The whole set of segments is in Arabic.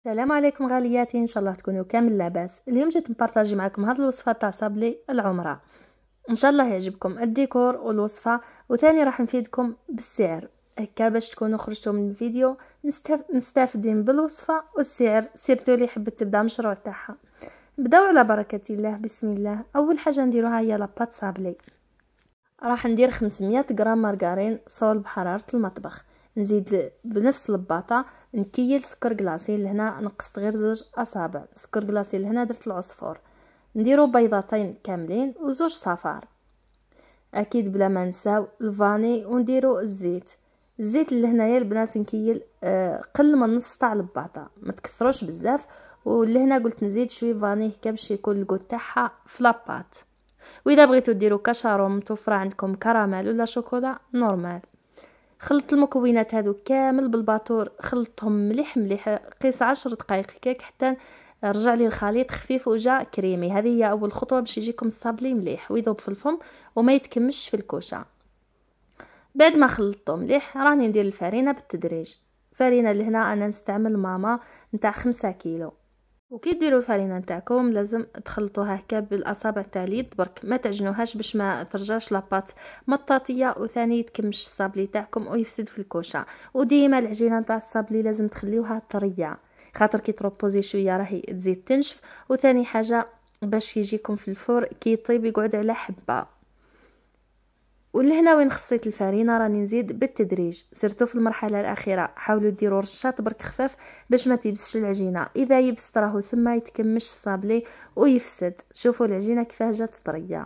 السلام عليكم غالياتي، ان شاء الله تكونوا كامل لاباس. اليوم جيت نبارطاجي معكم هذه الوصفه تاع صابلي العمره، ان شاء الله يعجبكم الديكور والوصفه، وثاني راح نفيدكم بالسعر هكا باش تكونوا خرجتوا من الفيديو مستافدين بالوصفه والسعر. سيرتو لي حبت تبدا مشروع تاعها. نبداو على بركه الله. بسم الله. اول حاجه نديروها هي لاباط صابلي. راح ندير 500 غرام مارغرين صول بحراره المطبخ، نزيد بنفس الباطه نكيل سكر كلاصي. لهنا نقصت غير 2 اصابع سكر كلاصي، لهنا درت العصفور. نديرو بيضتين كاملين و2 صفار اكيد بلا ما نساو الفاني. ونديرو الزيت اللي هنايا البنات نكيل قل من نص تاع الباطه، ما تكثروش بزاف. ولهنا قلت نزيد شويه فاني هكا باش يكون الكود تاعها في لاباط. واذا بغيتو ديروا كاشاروم متوفره عندكم كراميل ولا شوكولا نورمال. خلط المكونات هذو كامل بالباطور، خلطهم مليح مليح، قيس 10 دقائق هكاك حتى رجع لي الخليط خفيف وجا كريمي. هذه هي اول خطوه باش يجيكم الصابلي مليح ويذوب في الفم وما يتكمش في الكوشه. بعد ما خلطته مليح راني ندير الفرينه بالتدريج. فرينه لهنا انا نستعمل ماما نتاع 5 كيلو. وكي ديروا الفرينه نتاعكم لازم تخلطوها هكا بالاصابع تاع اليد برك، ما تعجنوهاش باش ما ترجعش لاباط مطاطيه وثاني يتكمش الصابلي تاعكم ويفسد في الكوشه. وديما العجينه نتاع الصابلي لازم تخليوها طريه، خاطر كي تروبوزي شويه راهي تزيد تنشف. وثاني حاجه باش يجيكم في الفور كي يطيب يقعد على حبه. ولهنا وين خصيت الفرينه راني نزيد بالتدريج، سيرتو في المرحله الاخيره حاولوا ديروا رشات برك خفاف باش ما تيبسش العجينه. اذا يبس راهو ثم يتكمش الصابلي ويفسد. شوفوا العجينه كيفاه جات طريه،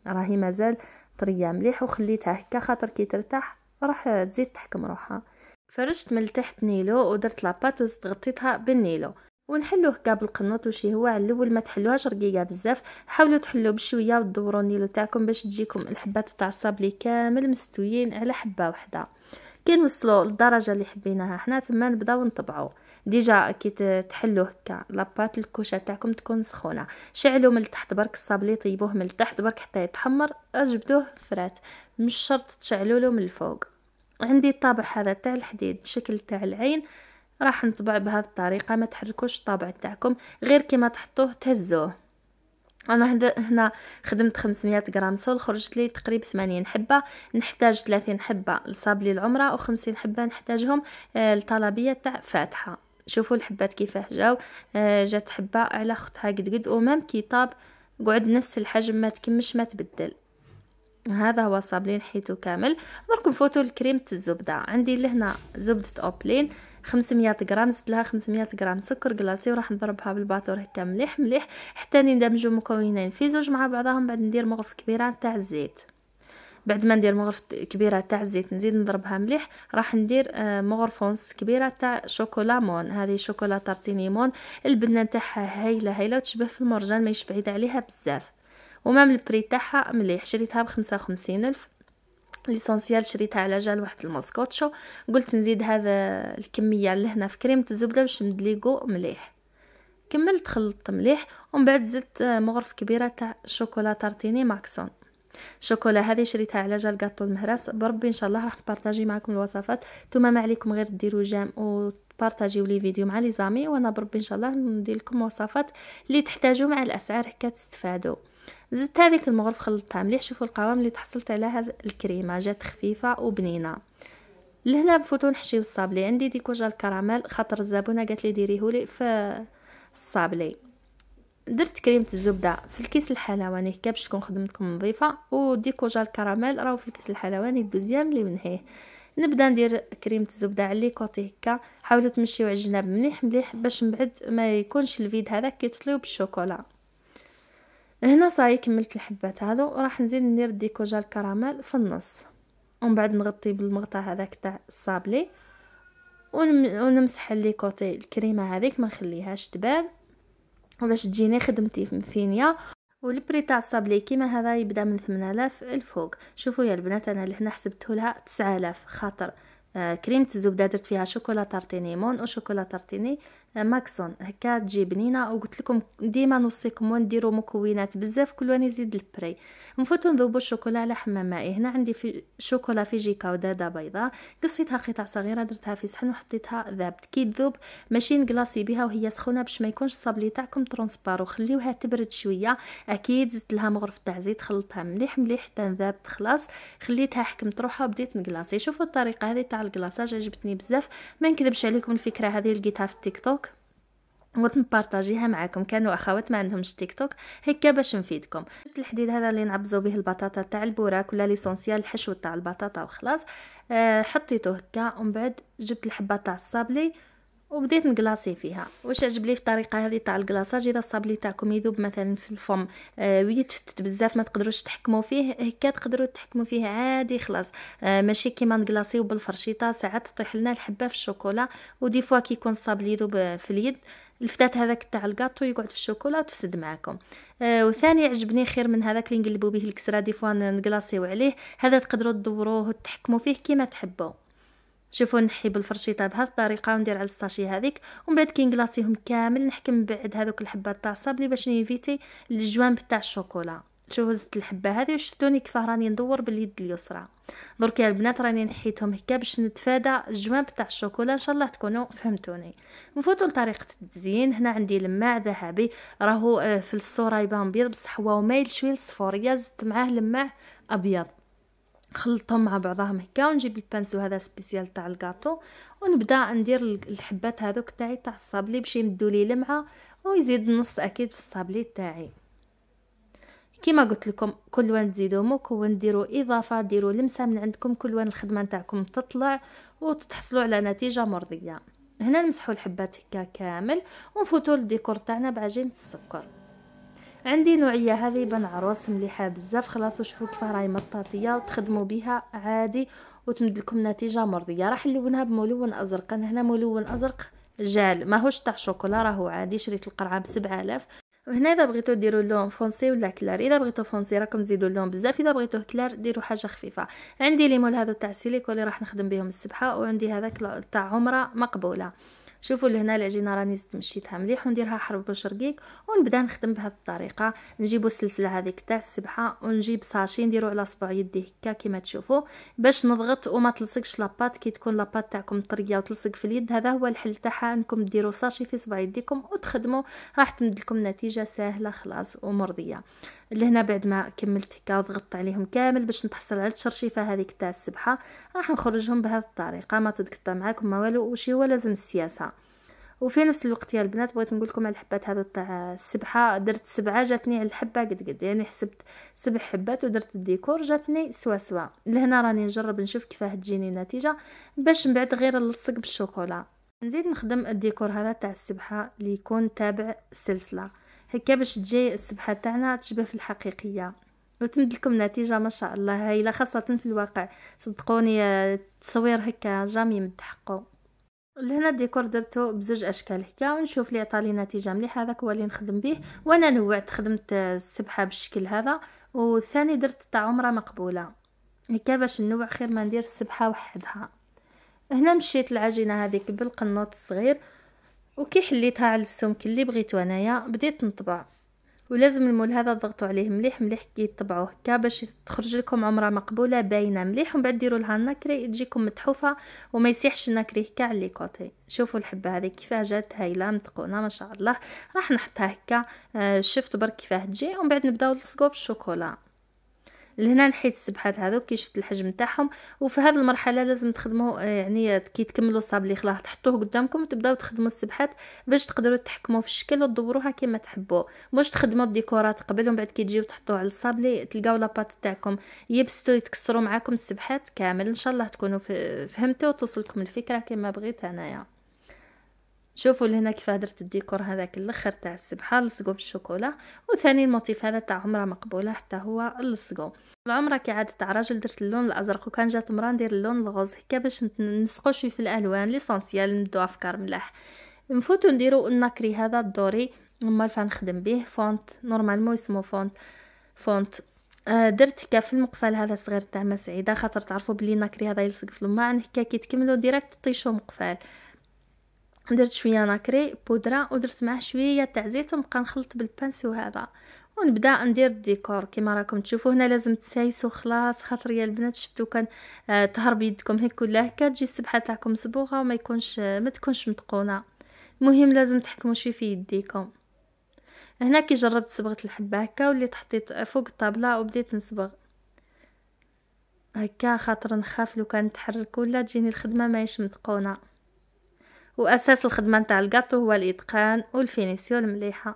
راهي مازال طريه مليح وخليتها هكا خاطر كي ترتاح راح تزيد تحكم روحها. فرشت من تحت نيلو ودرت لاباط وغطيتها بالنيلو. ونحلوه هكا بالقنوط وشي هو على الاول ما تحلوهاش رقيقه بزاف، حاولوا تحلوا بشويه وتدوروا النيلو تاعكم باش تجيكم الحبات تاع الصابلي كامل مستويين على حبه واحده. كي نوصلوا للدرجه اللي حبيناها حنا ثم نبداو نطبعوا. ديجا كي تحلوه هكا لاباط الكوشه تاعكم تكون سخونه، شعلوا من تحت برك الصابلي، طيبوه من تحت برك حتى يتحمر، اجبدوه فرات، مش شرط تشعلوا له من الفوق. عندي الطابع هذا تاع الحديد شكل تاع العين، راح نطبع بهذه الطريقه. ما تحركوش الطابع تاعكم، غير كيما تحطوه تهزوه. انا هنا خدمت 500 غرام صول، خرجت لي تقريبا 80 حبه. نحتاج 30 حبه لصابلي العمره و50 حبه نحتاجهم الطلبيه تاع فاتحه. شوفوا الحبات كيفاه جاو، جات حبه على اختها قد ومام كي طاب قعد نفس الحجم، ما تكمش ما تبدل. هذا هو الصابلي نحيته كامل. درك نفوتوا لكريمه الزبده. عندي لهنا زبده اوبلين 500 غرام، زدت لها 500 غرام سكر كلاصي وراح نضربها بالباطور هكا مليح مليح حتى ندمجوا مكونين في زوج مع بعضهم. بعد ندير مغرفه كبيره تاع الزيت. بعد ما ندير مغرفه كبيره تاع الزيت نزيد نضربها مليح. راح ندير مغرفه ونص كبيره تاع شوكولا مون. هذه شوكولا تارتيني مون، البنه تاعها هايله هايله وتشبه في المرجان، ماهيش بعيده عليها بزاف. ومام البري تاعها مليح، شريتها ب55 ألف. ليسونسيال شريتها على جال واحد الموسكوتشو. قلت نزيد هذا الكميه لهنا في كريمه الزبده باش ندليقو مليح. كملت خلطت مليح ومن بعد زدت مغرفه كبيره تاع شوكولا تارتيني ماكسون. شوكولا هذه شريتها على جال كاطو المهراس. بربي ان شاء الله راح نبارطاجي معكم الوصفات. نتوما ما عليكم غير ديروا جيم وتبارطاجيو لي فيديو مع لي زامي، وانا بربي ان شاء الله ندير لكم وصفات اللي تحتاجوا مع الاسعار هكا تستفادوا. زدت هذيك المغرف خلطتها مليح. شوفوا القوام اللي تحصلت على هذا الكريمه، جات خفيفه وبنينه. لهنا بفوتو نحشيو الصابلي. عندي ديكوجا الكراميل خاطر الزبونه قالت لي ديريهولي في الصابلي. درت كريمه الزبده في الكيس الحلواني هكا باش تكون خدمتكم نظيفه، وديكوجا الكراميل راهو في الكيس الحلواني الدوزيام اللي منهيه. نبدا ندير كريمه الزبده على لي كوتي هكا. حاولوا تمشيو على الجناب مليح مليح باش من بعد ما يكونش الفيد هذاك كيطليو بالشوكولا. هنا صاي كملت الحبات هذو. راح نزيد ندير ديكوجا الكراميل في النص، ومن بعد نغطي بالمغطى هذاك تاع الصابلي ونمسح لي كوتي الكريمه هذيك ما نخليهاش تبان باش تجيني خدمتي فينيا. والبري تاع الصابلي كيما هذا يبدا من 8000 الفوق. شوفوا يا البنات انا لهنا حسبته لها 9000 خاطر كريمه الزبده درت فيها شوكولا تارتيني مون وشوكولا تارتيني ماكسون هكا تجي بنينه. وقلت لكم ديما نوصيكم ونديروا مكونات بزاف كل وان يزيد البري. نفوتوا نذوبوا الشوكولا على حمام مائي. هنا عندي في شوكولا فيجيكا ودادا بيضاء، قصيتها قطع صغيره، درتها في صحن وحطيتها ذابت. كي تذوب ماشي نكلاصي بها وهي سخونه باش ما يكونش الصابلي تاعكم ترونسبارو، خليوها تبرد شويه. اكيد زدت لها مغرف تاع زيت، خلطتها مليح مليح حتى ذابت خلاص. خليتها حكمت روحها وبديت نكلاصي. شوفوا الطريقه هذه تاع الكلاصاج عجبتني بزاف، ما نكذبش عليكم الفكره هذه لقيتها في التيك توك ونبارطاجيها معكم. كانوا اخوات ما عندهمش تيك توك هكا باش نفيدكم. الحديد هذا اللي نعبزوا به البطاطا تاع البوراك ولا ليسونسيال الحشو تاع البطاطا وخلاص. حطيته هكا ومن بعد جبت الحبه تاع الصابلي وبديت نكلاصي فيها. واش عجب لي في الطريقه هذه تاع الكلاصاج، اذا الصابلي تاعكم يذوب مثلا في الفم ويتفتت بزاف ما تقدروش تحكموا فيه، هكا تقدروا تحكموا فيه عادي خلاص. ماشي كيما نكلاصيو بالفرشيطه، ساعات تطيح لنا الحبه في الشوكولا. ودي فوا كي يكون الصابلي يذوب في اليد الفتات هذاك تاع الكاطو يقعد في الشوكولا وتفسد معاكم. وثاني عجبني خير من هذاك اللي نقلبوا به الكسره دي فوا نكلاصيو عليه، هذا تقدروا تدوروه وتحكموا فيه كيما تحبوا. شوفوا نحي بالفرشيطه بهذه الطريقه وندير على الساشي هذيك، ومن بعد كي نكلاصيهم كامل نحكم بعد هذوك الحبات تاع الصابلي باش نيفيتي الجوانب تاع الشوكولا. شوفوا زدت الحبه هذه وشفتوني كيف راني ندور باليد اليسرى. درك يا البنات راني نحيتهم هكا باش نتفادى الجوانب تاع الشوكولا. ان شاء الله تكونوا فهمتوني. نفوتوا لطريقه التزيين. هنا عندي لماع ذهبي، راهو في الصوره يبان بيض بصح هو مايل شويه للصفوريه، زدت معاه لماع ابيض خلطهم مع بعضهم هكا. ونجيب البانسو هذا سبيسيال تاع الكاطو ونبدا ندير الحبات هذوك تاعي تاع الصابلي باش يمدوا لي لمعه ويزيد نص اكيد في الصابلي تاعي. كما قلت لكم كل وين تزيدوا مكون ديروا اضافه، ديروا لمسه من عندكم، كل وين الخدمه نتاعكم تطلع وتتحصلوا على نتيجه مرضيه. هنا نمسحوا الحبات هكا كامل ونفوتوا للديكور تاعنا بعجينه السكر. عندي نوعيه هذه بن عروس مليحه بزاف خلاص. وشوفوا كيف راهي مطاطيه وتخدموا بها عادي وتمد لكم نتيجه مرضيه. راح نلونها بملون ازرق. انا هنا ملون ازرق جال ماهوش تاع شوكولا، راهو عادي شريت القرعه ب7000. وهنا اذا بغيتو ديروا اللون فونسي ولا كلار، اذا بغيتو فونسي راكم تزيدوا اللون بزاف، اذا بغيتو كلار ديروا حاجه خفيفه. عندي ليمون هذا تاع سيليكو اللي راح نخدم بهم السبحه، وعندي هذاك تاع عمره مقبوله. شوفوا لهنا العجينه راني زدت مشيتها مليح ونديرها حربوش رقيق ونبدا نخدم بهذه الطريقه. نجيبوا السلسله هذيك تاع السبحه ونجيب ساشي نديرو على صبع يدي هكا كما تشوفوا باش نضغط وما تلصقش لاباط. كي تكون لاباط تاعكم طريه وتلصق في اليد هذا هو الحل تاعها، انكم ديروا ساشي في صبع يديكم وتخدموا راح تمد لكم نتيجه سهله خلاص ومرضيه. لهنا بعد ما كملت هكا وضغطت عليهم كامل باش نتحصل على الشرشيفه هذيك تاع السبحه، راح نخرجهم بهذه الطريقه ما تتقطع معاكم ما والو. وشي هو لازم السياسه. وفي نفس الوقت يا البنات بغيت نقول لكم على الحبات هذو تاع السبحه، درت 7 جاتني على الحبه قد يعني حسبت 7 حبات ودرت الديكور جاتني سوا. لهنا راني نجرب نشوف كيفاه تجيني النتيجه باش من بعد غير نلصق بالشوكولا. نزيد نخدم الديكور هذا تاع السبحه اللي يكون تابع السلسله هكا باش تجي السبحه تاعنا تشبه في الحقيقيه وتمد لكم نتيجه ما شاء الله هايله، خاصه في الواقع صدقوني التصوير هكا جامي يمد حقه. لهنا الديكور درته بزوج اشكال هكا ونشوف لي عطالي نتيجه مليحه. هذاك هو اللي نخدم به. وانا نوعت خدمت السبحه بالشكل هذا، والثاني درت تاع عمره مقبوله هكا باش نوع خير ما ندير السبحه وحدها. هنا مشيت العجينه هذيك بالقنوط الصغير وكي حليتها على السمك اللي بغيتو انايا بديت نطبع. ولازم المول هذا تضغطوا عليه مليح مليح كي تطبعوه هكا باش تخرج لكم عمره مقبوله باينه مليح. ومن بعد ديروا لها النكري تجيكم متحوفه وما يسيحش النكري هكا على لي كوتي. شوفوا الحبه هذه كيفاه جات هايله متقونه ما شاء الله. راح نحطها هكا شفت برك كيفاه تجي ومن بعد نبداو نلصقوا بالشوكولا. لهنا نحيت السبحات هذوك كي شفت الحجم تاعهم. وفي هذه المرحله لازم تخدموا يعني كي تكملوا الصابلي خلاص تحطوه قدامكم وتبداو تخدموا السبحات باش تقدروا تحكموا في الشكل وتدوروها كما تحبوا، مش تخدموا الديكورات قبل ومن بعد كي تجيو تحطوه على الصابلي تلقاو لاباط تاعكم يبستوا يتكسروا معاكم السبحات كامل. ان شاء الله تكونوا فهمتوا وتوصلكم الفكره كما بغيت انايا. شوفوا لهنا كيف درت الديكور هذاك الاخر تاع السبحه لصقوا بالشوكولا. وثاني الموتيف هذا تاع عمره مقبوله حتى هو لصقوا. العمره كعاده تاع راجل درت اللون الازرق وكان جات مرا ندير اللون الغوز هكا باش نسقوا شويه في الالوان ليسونسيال نبدو افكار ملاح. نفوتوا نديروا النكري هذا الدوري هما اللي نخدم به فونت نورمالمون اسمه فونت درت هكا في المقفل هذا صغير تاع مسعيده خاطر تعرفوا بلي النكري هذا يلصق في الماعن هكا كي تكملوا ديريكت طيشوا مقفل. درت شويه ناكري بودره ودرت معاه شويه تاع زيت ونبقى نخلط بالبانسو هذا ونبدا ندير الديكور كما راكم تشوفوا. هنا لازم تسايسوا خلاص، خاطر يا البنات شفتوا كان تهرب يدكم هيك ولا هكا تجي السبحه تاعكم صبوغه وما يكونش ما تكونش متقونه. المهم لازم تحكموا شويه في يديكم. هنا كي جربت صبغت الحبه هكا وليت حطيت فوق الطابله وبديت نصبغ هكا، خاطر نخاف لو كان نتحرك ولا تجيني الخدمه ماهيش متقونه. واساس الخدمه نتاع الكاطو هو الاتقان والفينيسيون المليحه.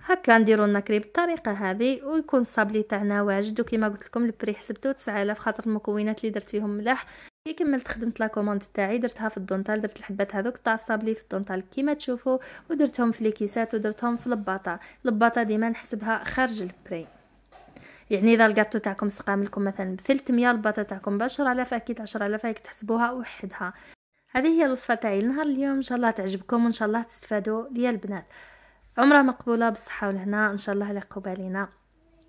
هكا نديرو النكري بالطريقه هذه ويكون الصابلي تاعنا واجد. وكما قلت لكم البري حسبته 9000 خاطر المكونات اللي درت فيهم ملاح. كي كملت خدمت لا كوموند تاعي درتها في الدونتال، درت الحبات هذوك تاع الصابلي في الدونتال كيما تشوفوا ودرتهم في ليكيسات ودرتهم في الباطه ديما نحسبها خارج البري. يعني اذا الكاطو تاعكم سقام لكم مثلا ب 300 الباطه تاعكم ب 10000 اكيد 10000 هيك تحسبوها وحدها. هذه هي الوصفه تاعي لنهار اليوم، ان شاء الله تعجبكم وان شاء الله تستفادوا ليا البنات. عمرها مقبوله بالصحه والهنا ان شاء الله على قبالنا.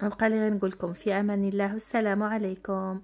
نبقى لي غير نقول لكم في امان الله والسلام عليكم.